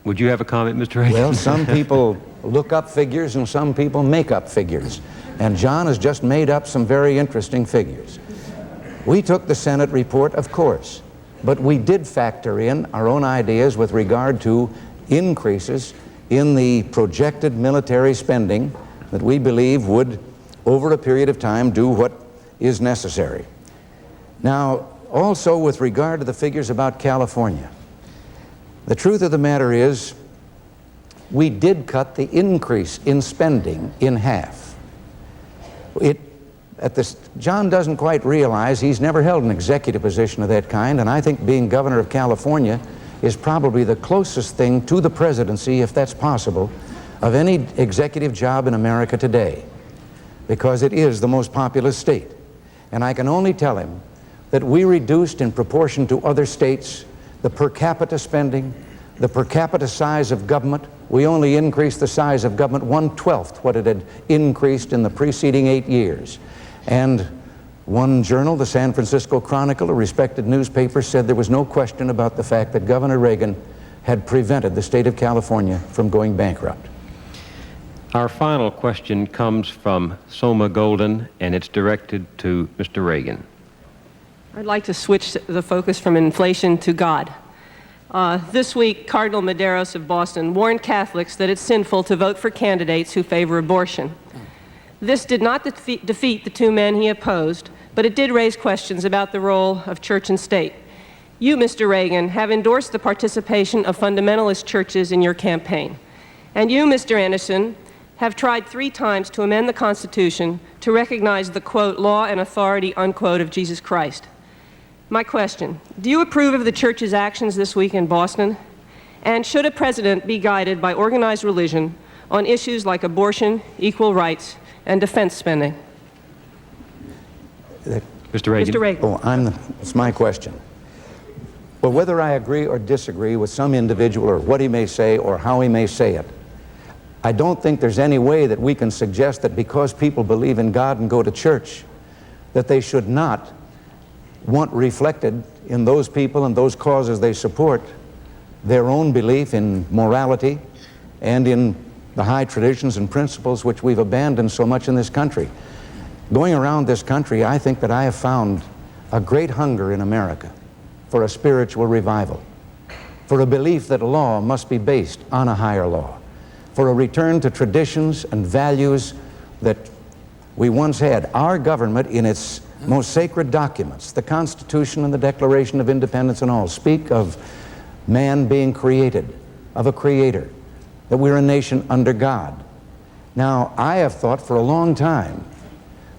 Would you have a comment, Mr. Reagan? Well, some people look up figures and some people make up figures. And John has just made up some very interesting figures. We took the Senate report, of course, but we did factor in our own ideas with regard to increases in the projected military spending that we believe would, over a period of time, do what is necessary. Now, also with regard to the figures about California, the truth of the matter is we did cut the increase in spending in half. John doesn't quite realize he's never held an executive position of that kind, and I think being governor of California is probably the closest thing to the presidency, if that's possible, of any executive job in America today, because it is the most populous state. And I can only tell him that we reduced in proportion to other states the per capita spending, the per capita size of government. We only increased the size of government 1/12 what it had increased in the preceding 8 years. And one journal, the San Francisco Chronicle, a respected newspaper, said there was no question about the fact that Governor Reagan had prevented the state of California from going bankrupt. Our final question comes from Soma Golden, and it's directed to Mr. Reagan. I'd like to switch the focus from inflation to God. This week, Cardinal Medeiros of Boston warned Catholics that it's sinful to vote for candidates who favor abortion. This did not defeat the two men he opposed, but it did raise questions about the role of church and state. You, Mr. Reagan, have endorsed the participation of fundamentalist churches in your campaign. And you, Mr. Anderson, have tried 3 times to amend the Constitution to recognize the, quote, law and authority, unquote, of Jesus Christ. My question, do you approve of the church's actions this week in Boston? And should a president be guided by organized religion on issues like abortion, equal rights, and defense spending? Mr. Reagan. Mr. Reagan. It's my question. Well, whether I agree or disagree with some individual or what he may say or how he may say it, I don't think there's any way that we can suggest that because people believe in God and go to church, that they should not want reflected in those people and those causes they support their own belief in morality and in the high traditions and principles which we've abandoned so much in this country. Going around this country, I think that I have found a great hunger in America for a spiritual revival, for a belief that law must be based on a higher law, for a return to traditions and values that we once had. Our government, in its most sacred documents, the Constitution and the Declaration of Independence and all, speak of man being created, of a creator, that we're a nation under God. Now, I have thought for a long time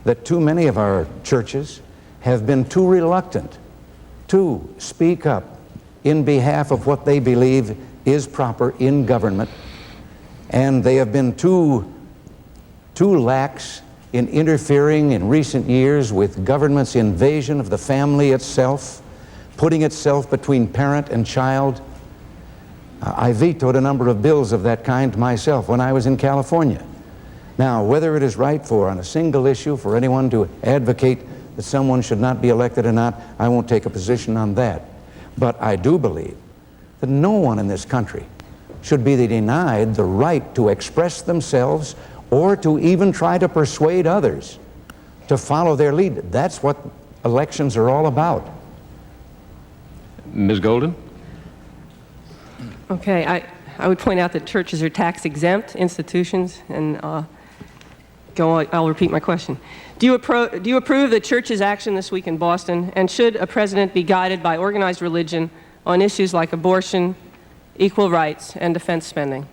that too many of our churches have been too reluctant to speak up in behalf of what they believe is proper in government, and they have been too lax in interfering in recent years with government's invasion of the family itself, putting itself between parent and child. I vetoed a number of bills of that kind myself when I was in California. Now, whether it is right for, on a single issue, for anyone to advocate that someone should not be elected or not, I won't take a position on that. But I do believe that no one in this country should be denied the right to express themselves or to even try to persuade others to follow their lead. That's what elections are all about. Ms. Golden? Okay, I would point out that churches are tax-exempt institutions, and I'll repeat my question. Do you approve the church's action this week in Boston, and should a president be guided by organized religion on issues like abortion, equal rights, and defense spending?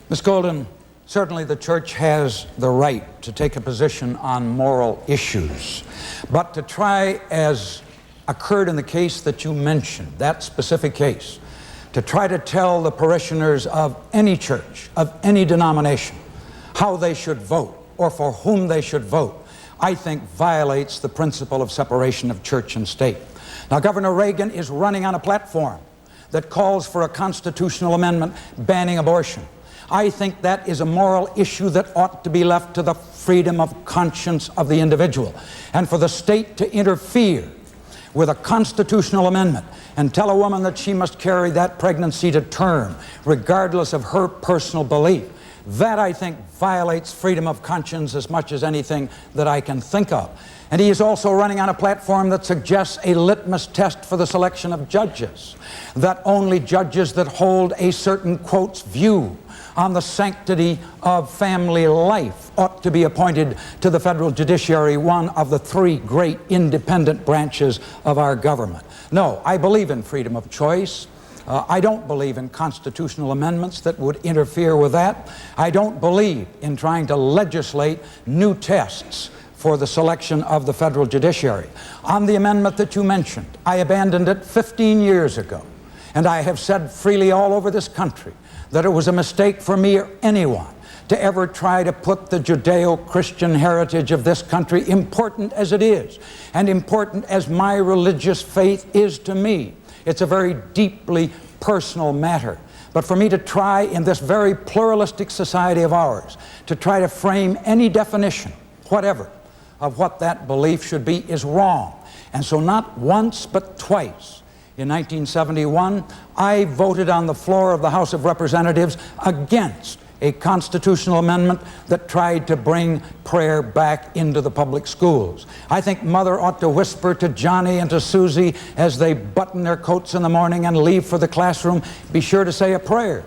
Ms. Golden, certainly the church has the right to take a position on moral issues, but to try, as occurred in the case that you mentioned, that specific case, to try to tell the parishioners of any church, of any denomination, how they should vote or for whom they should vote, I think violates the principle of separation of church and state. Now, Governor Reagan is running on a platform that calls for a constitutional amendment banning abortion. I think that is a moral issue that ought to be left to the freedom of conscience of the individual. And for the state to interfere with a constitutional amendment and tell a woman that she must carry that pregnancy to term, regardless of her personal belief, that, I think, violates freedom of conscience as much as anything that I can think of. And he is also running on a platform that suggests a litmus test for the selection of judges, that only judges that hold a certain, quotes, view on the sanctity of family life ought to be appointed to the federal judiciary, one of the three great independent branches of our government. No, I believe in freedom of choice. I don't believe in constitutional amendments that would interfere with that. I don't believe in trying to legislate new tests for the selection of the federal judiciary. On the amendment that you mentioned, I abandoned it 15 years ago, and I have said freely all over this country that it was a mistake for me or anyone to ever try to put the Judeo-Christian heritage of this country, important as it is, and important as my religious faith is to me. It's a very deeply personal matter. But for me to try in this very pluralistic society of ours, to try to frame any definition, whatever, of what that belief should be is wrong. And so not once but twice in 1971, I voted on the floor of the House of Representatives against a constitutional amendment that tried to bring prayer back into the public schools. I think mother ought to whisper to Johnny and to Susie as they button their coats in the morning and leave for the classroom, be sure to say a prayer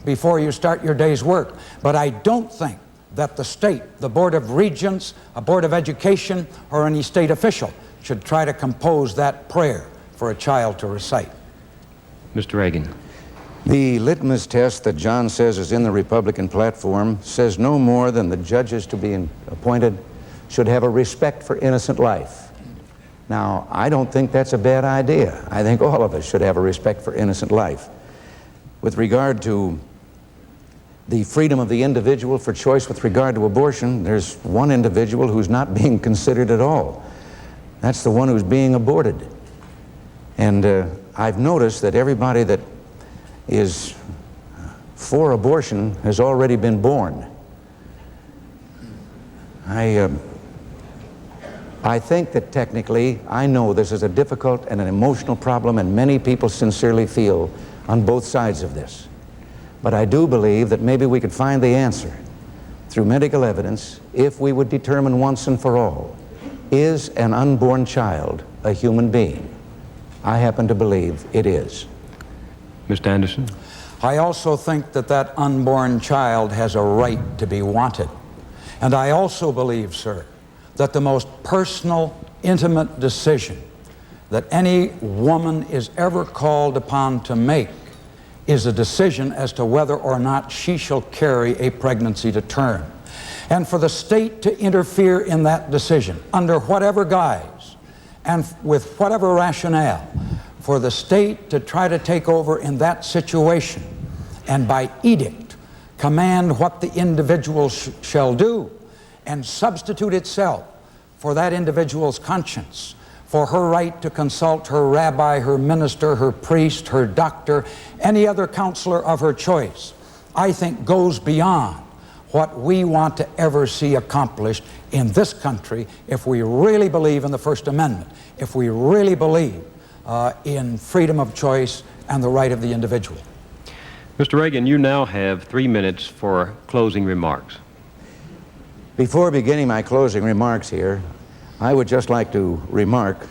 before you start your day's work. But I don't think that the state, the Board of Regents, a Board of Education, or any state official should try to compose that prayer for a child to recite. Mr. Reagan. The litmus test that John says is in the Republican platform says no more than the judges to be appointed should have a respect for innocent life. Now, I don't think that's a bad idea. I think all of us should have a respect for innocent life. With regard to the freedom of the individual for choice with regard to abortion, there's one individual who's not being considered at all. That's the one who's being aborted. And I've noticed that everybody that is for abortion has already been born. I think that technically, I know this is a difficult and an emotional problem, and many people sincerely feel on both sides of this. But I do believe that maybe we could find the answer through medical evidence if we would determine once and for all, is an unborn child a human being? I happen to believe it is. Mr. Anderson. I also think that that unborn child has a right to be wanted. And I also believe, sir, that the most personal, intimate decision that any woman is ever called upon to make is a decision as to whether or not she shall carry a pregnancy to term. And for the state to interfere in that decision, under whatever guise and with whatever rationale, for the state to try to take over in that situation and by edict command what the individual shall do and substitute itself for that individual's conscience, for her right to consult her rabbi, her minister, her priest, her doctor, any other counselor of her choice, I think goes beyond what we want to ever see accomplished in this country if we really believe in the First Amendment, if we really believe in freedom of choice and the right of the individual. Mr. Reagan, you now have 3 minutes for closing remarks. Before beginning my closing remarks here, I would just like to remark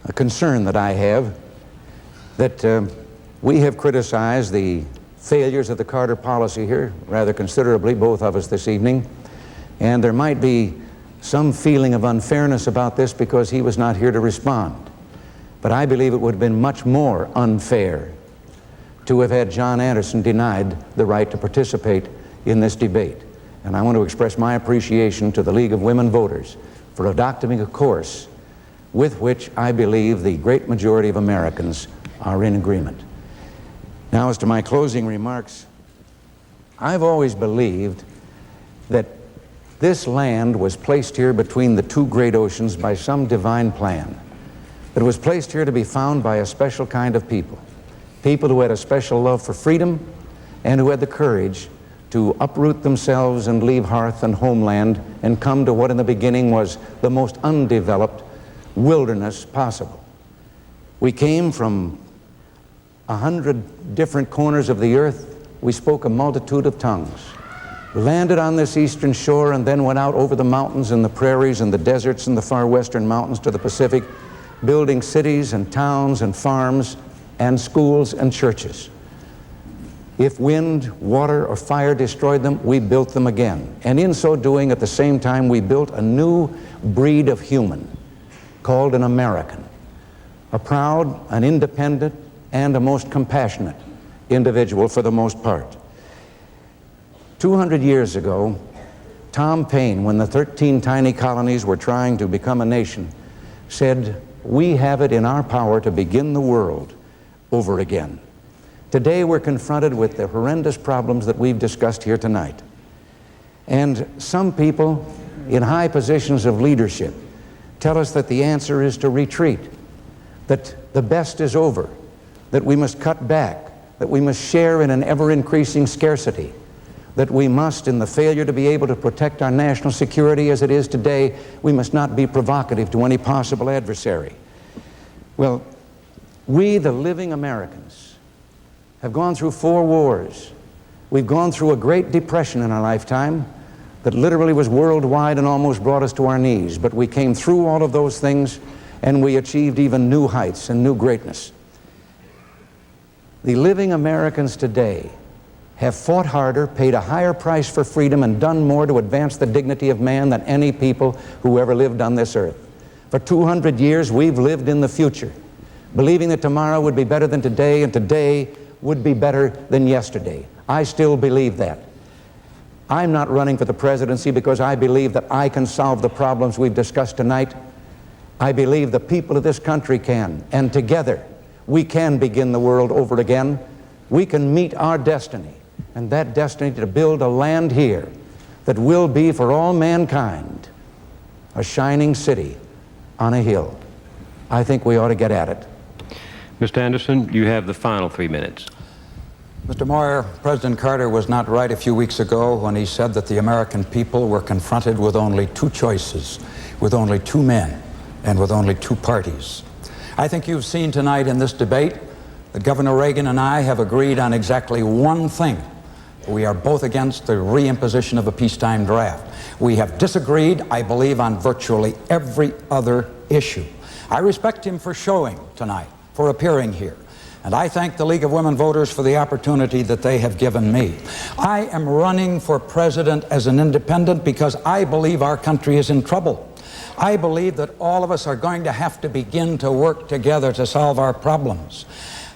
a concern that I have that we have criticized the failures of the Carter policy here rather considerably, both of us this evening, and there might be some feeling of unfairness about this because he was not here to respond. But I believe it would have been much more unfair to have had John Anderson denied the right to participate in this debate. And I want to express my appreciation to the League of Women Voters for adopting a course with which I believe the great majority of Americans are in agreement. Now, as to my closing remarks, I've always believed that this land was placed here between the two great oceans by some divine plan. It was placed here to be found by a special kind of people, people who had a special love for freedom and who had the courage to uproot themselves and leave hearth and homeland and come to what in the beginning was the most undeveloped wilderness possible. We came from 100 different corners of the earth. We spoke a multitude of tongues. Landed on this eastern shore and then went out over the mountains and the prairies and the deserts and the far western mountains to the Pacific, building cities and towns and farms and schools and churches. If wind, water, or fire destroyed them, we built them again. And in so doing, at the same time, we built a new breed of human called an American, a proud, an independent, and a most compassionate individual for the most part. 200 years ago, Tom Paine, when the 13 tiny colonies were trying to become a nation, said, "We have it in our power to begin the world over again." Today we're confronted with the horrendous problems that we've discussed here tonight. And some people in high positions of leadership tell us that the answer is to retreat, that the best is over, that we must cut back, that we must share in an ever-increasing scarcity, that we must, in the failure to be able to protect our national security as it is today, we must not be provocative to any possible adversary. Well, we, the living Americans, have gone through 4 wars. We've gone through a Great Depression in our lifetime that literally was worldwide and almost brought us to our knees. But we came through all of those things and we achieved even new heights and new greatness. The living Americans today have fought harder, paid a higher price for freedom, and done more to advance the dignity of man than any people who ever lived on this earth. For 200 years, we've lived in the future, believing that tomorrow would be better than today and today would be better than yesterday. I still believe that. I'm not running for the presidency because I believe that I can solve the problems we've discussed tonight. I believe the people of this country can, and together we can begin the world over again. We can meet our destiny, and that destiny to build a land here that will be for all mankind a shining city on a hill. I think we ought to get at it. Mr. Anderson, you have the final 3 minutes. Mr. Moyer, President Carter was not right a few weeks ago when he said that the American people were confronted with only 2 choices, with only 2 men, and with only 2 parties. I think you've seen tonight in this debate that Governor Reagan and I have agreed on exactly one thing. We are both against the reimposition of a peacetime draft. We have disagreed, I believe, on virtually every other issue. I respect him for showing tonight, for appearing here. And I thank the League of Women Voters for the opportunity that they have given me. I am running for president as an independent because I believe our country is in trouble. I believe that all of us are going to have to begin to work together to solve our problems.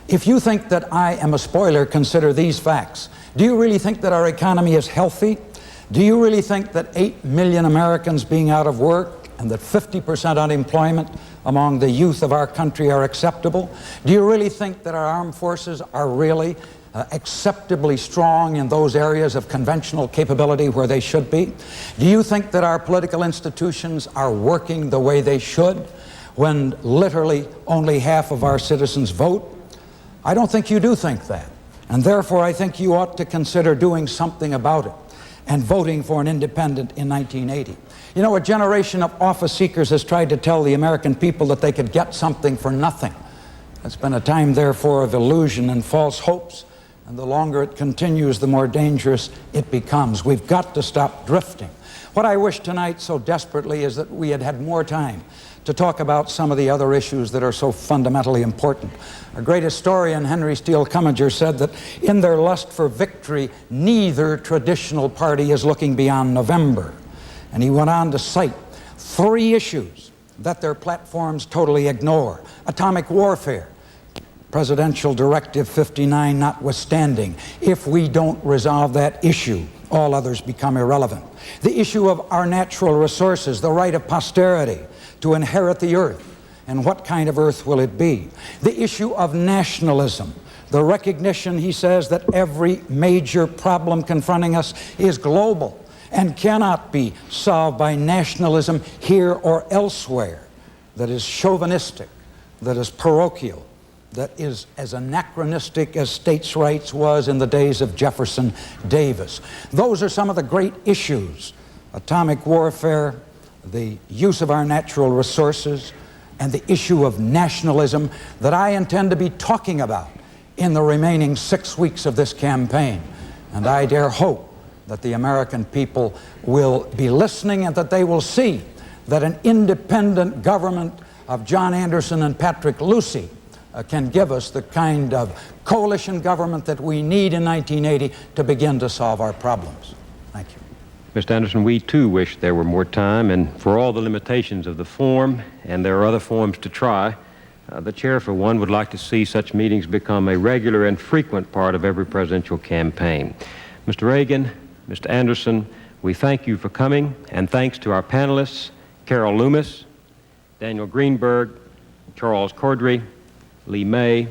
If you think that I am a spoiler, consider these facts. Do you really think that our economy is healthy? Do you really think that 8 million Americans being out of work and that 50% unemployment among the youth of our country are acceptable? Do you really think that our armed forces are really acceptably strong in those areas of conventional capability where they should be? Do you think that our political institutions are working the way they should when literally only half of our citizens vote? I don't think you do think that. And therefore, I think you ought to consider doing something about it and voting for an independent in 1980. You know, a generation of office seekers has tried to tell the American people that they could get something for nothing. It's been a time, therefore, of illusion and false hopes, and the longer it continues, the more dangerous it becomes. We've got to stop drifting. What I wish tonight so desperately is that we had had more time to talk about some of the other issues that are so fundamentally important. Our great historian, Henry Steele Commager, said that in their lust for victory, neither traditional party is looking beyond November. And he went on to cite 3 issues that their platforms totally ignore. Atomic warfare, Presidential Directive 59 notwithstanding. If we don't resolve that issue, all others become irrelevant. The issue of our natural resources, the right of posterity to inherit the earth, and what kind of earth will it be? The issue of nationalism, the recognition, he says, that every major problem confronting us is global, and cannot be solved by nationalism here or elsewhere that is chauvinistic, that is parochial, that is as anachronistic as states' rights was in the days of Jefferson Davis. Those are some of the great issues: atomic warfare, the use of our natural resources, and the issue of nationalism that I intend to be talking about in the remaining 6 weeks of this campaign. And I dare hope that the American people will be listening and that they will see that an independent government of John Anderson and Patrick Lucy can give us the kind of coalition government that we need in 1980 to begin to solve our problems. Thank you. Mr. Anderson, we too wish there were more time, and for all the limitations of the form, and there are other forms to try, the chair, for one, would like to see such meetings become a regular and frequent part of every presidential campaign. Mr. Reagan, Mr. Anderson, we thank you for coming, and thanks to our panelists, Carol Loomis, Daniel Greenberg, Charles Cordray, Lee May,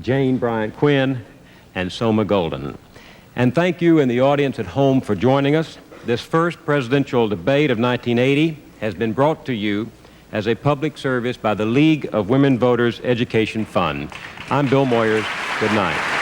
Jane Bryant Quinn, and Soma Golden. And thank you in the audience at home for joining us. This first presidential debate of 1980 has been brought to you as a public service by the League of Women Voters Education Fund. I'm Bill Moyers. Good night.